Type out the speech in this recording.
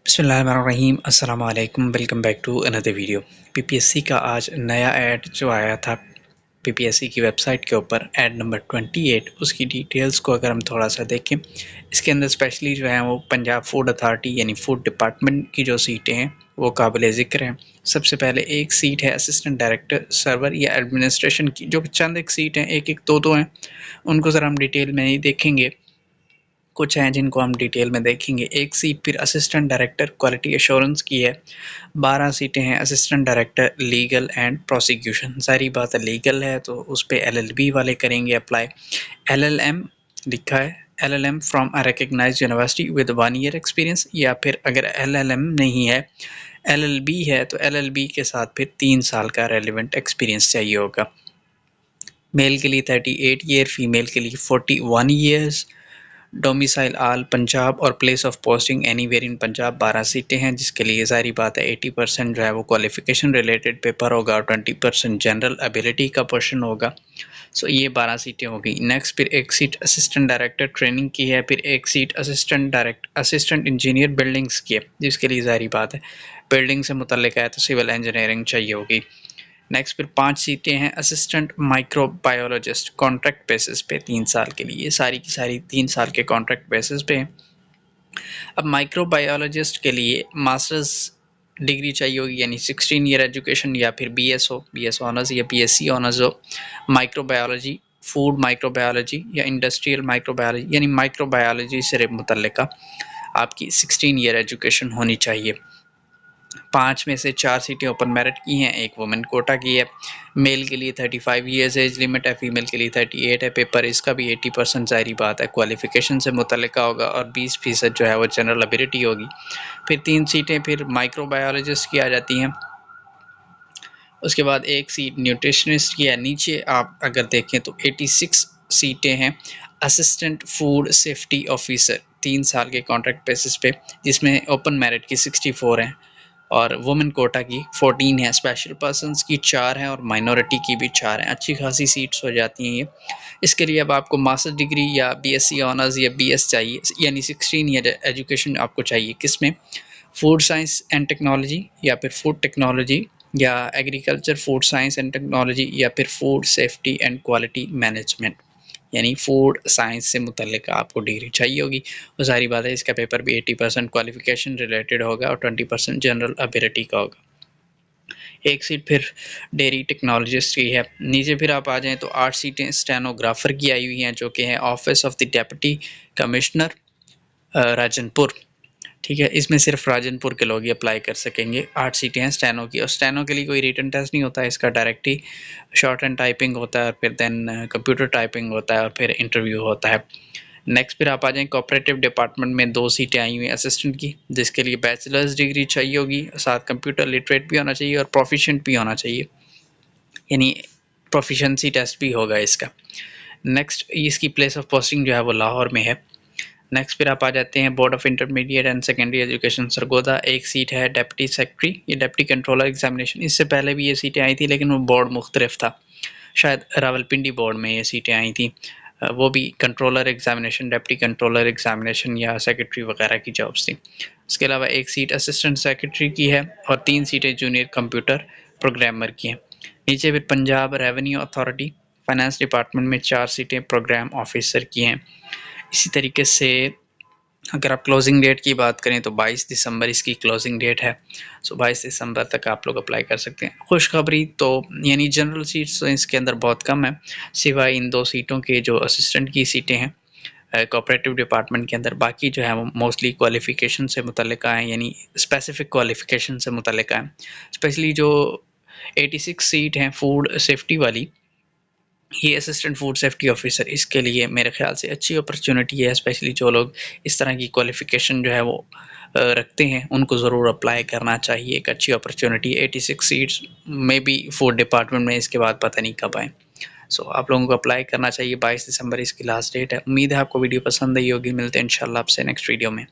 बिस्मिल्लाहिर्रहमानिर्रहीम अस्सलाम वालेकुम welcome back to another video. PPSC का आज नया ऐड जो आया था पीपीएससी की वेबसाइट के ऊपर, ऐड नंबर 28, उसकी डिटेल्स को अगर हम थोड़ा सा देखें, इसके अंदर स्पेशली जो है वो पंजाब फूड अथॉरिटी यानी फूड डिपार्टमेंट की जो सीटें हैं वो काबिल ज़िक्र हैं। सबसे पहले एक सीट है असिस्टेंट डायरेक्टर सर्वर या एडमिनिस्ट्रेशन की, जो चंद एक सीट हैं, एक एक दो दो हैं, उनको ज़रा हम डिटेल में नहीं देखेंगे। कुछ हैं जिनको हम डिटेल में देखेंगे। एक सीट फिर असिस्टेंट डायरेक्टर क्वालिटी एश्योरेंस की है। 12 सीटें हैं assistant director legal and prosecution. सारी बात लीगल है तो उस पर एलएलबी वाले करेंगे अप्लाई। एलएलएम लिखा है, LLM from a recognised university with 1 year experience, या फिर अगर एलएलएम नहीं है, एलएलबी है, तो एलएलबी के साथ फिर 3 साल का रेलिवेंट एक्सपीरियंस चाहिए होगा। मेल के लिए 38 ईयर, फीमेल के लिए 41 ईयर्स। डोमिसाइल आल पंजाब और place of posting anywhere in Punjab. 12 सीटें हैं जिसके लिए सारी बात है 80% जो है वो क्वालिफिकेशन रिलेटेड पेपर होगा और 20% जनरल एबिलिटी का पोर्शन होगा। सो ये 12 सीटें होगी। नेक्स्ट फिर एक सीट असिस्टेंट डायरेक्टर ट्रेनिंग की है, फिर एक सीट असिस्टेंट इंजीनियर बिल्डिंग्स की है, जिसके लिए सारी बात है बिल्डिंग से मुतल्लिक है तो सिविल इंजीनियरिंग चाहिए होगी। नेक्स्ट फिर 5 सीटें हैं असिस्टेंट माइक्रोबायोलॉजिस्ट कॉन्ट्रैक्ट बेसिस पे 3 साल के लिए, सारी की सारी 3 साल के कॉन्ट्रैक्ट बेसिस पे हैं। अब माइक्रोबायोलॉजिस्ट के लिए मास्टर्स डिग्री चाहिए होगी, यानी 16 ईयर एजुकेशन, या फिर बीएस ऑनर्स या बीएससी ऑनर्स हो माइक्रोबायोलॉजी, फूड माइक्रोबायोलॉजी या इंडस्ट्रियल माइक्रोबायोलॉजी, यानी माइक्रोबायोलॉजी से मुतल्लिका आपकी 16 ईयर एजुकेशन होनी चाहिए। 5 में से 4 सीटें ओपन मेरिट की हैं, एक वुमेन कोटा की है। मेल के लिए 35 ईयर्स एज लिमिट है, फीमेल के लिए 38 है। पेपर इसका भी 80% ज़ाहिर बात है क्वालिफिकेशन से मुतल्लिका होगा और 20% जो है वो जनरल एबिलिटी होगी। फिर 3 सीटें फिर माइक्रोबायोलॉजिस्ट की आ जाती हैं। उसके बाद एक सीट न्यूट्रिशनिस्ट की है। नीचे आप अगर देखें तो 86 सीटें हैं असिस्टेंट फूड सेफ्टी ऑफिसर, 3 साल के कॉन्ट्रैक्ट बेसिस पे, जिसमें ओपन मेरिट की 64 हैं और वुमेन कोटा की 14 है। स्पेशल पर्सन्स की 4 हैं और माइनॉरिटी की भी 4 हैं। अच्छी खासी सीट्स हो जाती हैं ये। इसके लिए अब आपको मास्टर डिग्री या बीएससी ऑनर्स या बीएस चाहिए, यानी 16 ईयर एजुकेशन आपको चाहिए। किस में? फूड साइंस एंड टेक्नोलॉजी, या फिर फूड टेक्नोलॉजी, या agriculture food science and technology, या फिर food safety and quality management, यानी फूड साइंस से मुतल्लिक आपको डिग्री चाहिए होगी। वो सारी बात है, इसका पेपर भी 80% क्वालिफिकेशन रिलेटेड होगा और 20% जनरल एबिलिटी का होगा। एक सीट फिर डेयरी टेक्नोलॉजिस्ट की है। नीचे फिर आप आ जाएं तो 8 सीटें स्टेनोग्राफर की आई हुई हैं, जो कि है office of the deputy commissioner Rajanpur. ठीक है, इसमें सिर्फ राजनपुर के लोग ही अप्लाई कर सकेंगे। 8 सीटें हैं स्टेनो की, और स्टेनो के लिए कोई रिटन टेस्ट नहीं होता है, इसका direct he short and typing होता है और फिर देन कंप्यूटर टाइपिंग होता है और फिर इंटरव्यू होता है। नेक्स्ट फिर आप आ जाएं कोऑपरेटिव डिपार्टमेंट में 2 सीटें आई हुई हैं असिस्टेंट की, जिसके लिए बैचलर्स डिग्री चाहिए होगी, साथ कंप्यूटर लिटरेट भी होना चाहिए और प्रोफिशिएंट भी होना चाहिए, यानी प्रोफिशिएंसी टेस्ट भी होगा इसका। नेक्स्ट इसकी प्लेस ऑफ पोस्टिंग जो है वो लाहौर में है। नेक्स्ट फिर आप आ जाते हैं board of intermediate and secondary education Sargodha. एक सीट है डेप्टी सेक्रेटरी, ये डेप्टी कंट्रोलर एग्जामिनेशन। इससे पहले भी ये सीटें आई थी लेकिन वो बोर्ड मुख्तलिफ था, शायद रावलपिंडी बोर्ड में ये सीटें आई थी। वो भी controller examination, deputy controller examination या सेक्रेटरी वगैरह की जॉब्स थी। उसके अलावा एक सीट असिस्टेंट सेक्रेटरी की है और 3 सीटें जूनियर कंप्यूटर प्रोग्रामर की हैं। नीचे फिर Punjab revenue authority finance department में 4 सीटें प्रोग्राम ऑफिसर की हैं। इसी तरीके से अगर आप क्लोजिंग डेट की बात करें तो 22 दिसंबर इसकी क्लोजिंग डेट है। सो 22 दिसंबर तक आप लोग अप्लाई कर सकते हैं। खुशखबरी तो यानी जनरल सीट्स तो इसके अंदर बहुत कम है, सिवाय इन 2 सीटों के जो असिस्टेंट की सीटें हैं कोऑपरेटिव डिपार्टमेंट के अंदर। बाकी जो है वो मोस्टली क्वालिफिकेशन से मुतल्लिका हैं, यानी स्पेसिफिक क्वालिफिकेशन से मुतल्लिका हैं। स्पेशली जो 86 सीट हैं फूड सेफ्टी वाली, ये असिस्टेंट फूड सेफ्टी ऑफिसर, इसके लिए मेरे ख्याल से अच्छी अपॉर्चुनिटी है। स्पेशली जो लोग इस तरह की क्वालिफिकेशन जो है वो रखते हैं, उनको ज़रूर अप्लाई करना चाहिए। एक अच्छी अपॉर्चुनिटी, 86 सीट्स में भी फूड डिपार्टमेंट में, इसके बाद पता नहीं कब आए। सो आप लोगों को अप्लाई करना चाहिए। 22 दिसंबर इसकी लास्ट डेट है। उम्मीद है आपको वीडियो पसंद आई होगी। मिलते हैं इंशाल्लाह आपसे नेक्स्ट वीडियो में।